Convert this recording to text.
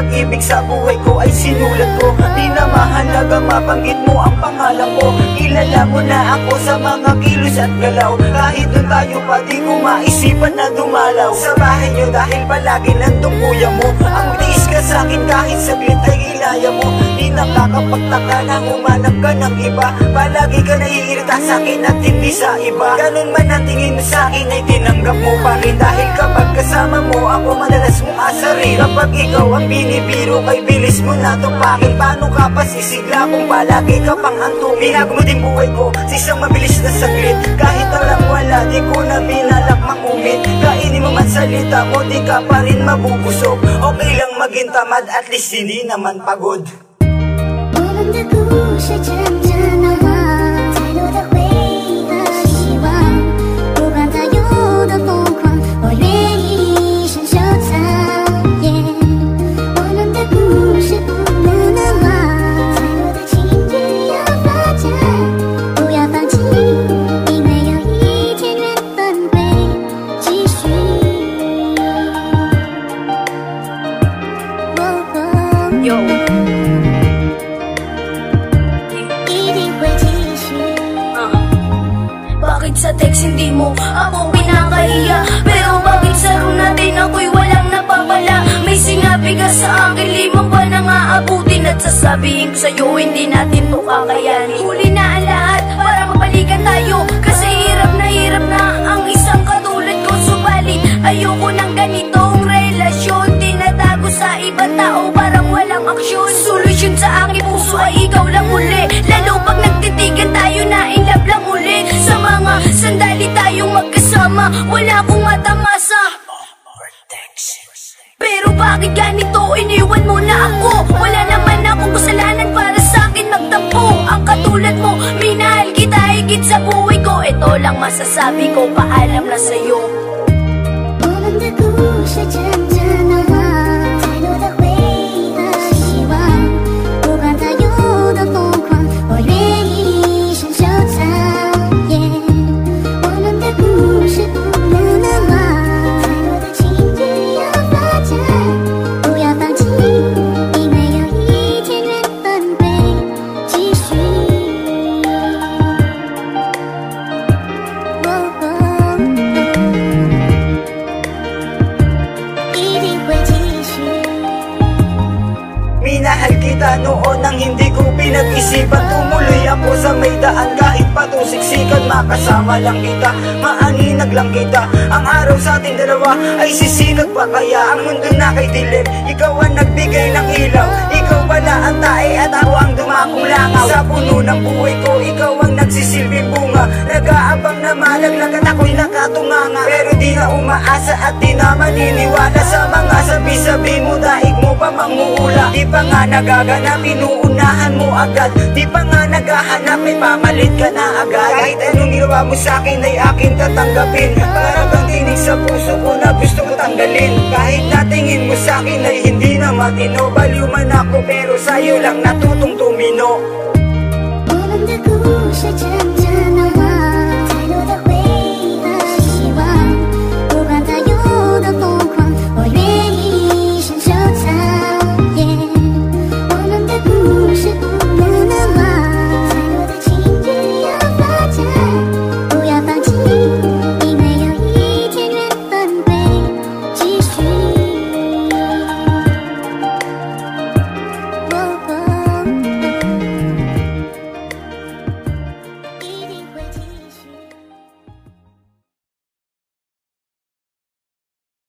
pag-ibig sa buhay ko ay sinulat ko. Di na mahalaga mabanggit mo ang pangalan ko. Kilala mo na ako sa mga kilos at galaw. Kahit doon tayo pa di ko maisipan na dumalaw sa bahay nyo dahil palagi nandong kuya mo. Ang tiis ka sa'kin kahit saglit ay ilaya mo. Di nakakapagtaka na humanap ka ng iba. Palagi ka naiirita sa'kin at hindi sa iba. Ganun man ang tingin mo sa'kin ay tinanggap mo pa rin. Dahil kapag kasama mo ako madalas mong asarin. Kapag ikaw ang binibiro kay bilis mo na tupakin. Paano ka pa sisigla kung palagi ka pang hantong? Binago mo din buhay ko sa isang mabilis na saglit. Kahit walang wala di ko na binalak mangumit. Kainin mo man salita mo di ka pa rin mabubusog. Okay lang maging tamad at least hindi naman pagod. 我们的故事真正难忘，太多的回忆和希望，不管它有多疯狂，我愿意一生收藏。我们的故事不能忘，太多的情节要发展，不要放弃，因为有一天缘分会继续。Bakit sa text hindi mo ako pinakahiya? Pero bakit sa room natin ako'y walang napapala? May sinabi ka sa akin 5 buwan na nga abutin. At sasabihin ko sa'yo hindi natin to kakayanin. Huli na ang lahat para mapalikan tayo. Kasi hirap na ang isang katulad ko. Subalit ayoko ng ganitong relasyon. Tinatago sa ibang tao parang walang aksyon. Solusyon sa aking puso ay ikaw lang uli. Lalo pag nagtitigan tayo na in love lang uli. Sa mga sandali tayong magkasama, wala akong matamasa. Pero bakit ganito? Iniwan mo na ako. Wala naman akong kasalanan para sa akin magtampo. Ang katulad mo, minahal kita higit sa buhay ko. Ito lang masasabi ko, paalam na sa'yo. 我们的故事真正难忘，太多的回忆和希望，不管它有多疯狂，我愿意一生收藏。我们的故事不能忘，太多的情节要发展，不要放弃，因为有一天缘分会继续。Minahal kita noon nang hindi ko pinag-isipan. Tumuloy ako sa may daan kahit patusiksikan. Makasama lang kita, maaninag lang kita. Ang araw sa ating dalawa ay sisinag pa kaya? Ang mundo na kay dilim, ikaw ang nagbigay ng ilaw. Ikaw pala ang tae at ako ang dumakong langaw. Sa puno ng buhay ko, ikaw ang nagsisilbing bunga. Nag-aabang na malaglag at ako'y nakatunganga. Pero di na umaasa at di na maniniwala sa mga sabi-sabi mo. Daig mo pa manghuhula. Di pa nga nagaganap, inuunahan mo agad. Di pa nga naghahanap, may pamalit ka na agad. Kahit anong ginawa mo sa'kin ay akin tatanggapin. Pangarap ang tinig sa puso ko na gusto ko tanggalin. Kahit natingin mo sa'kin ay hindi na matino. Baliw man ako pero sa'yo lang natutong tumino. 我们的故事真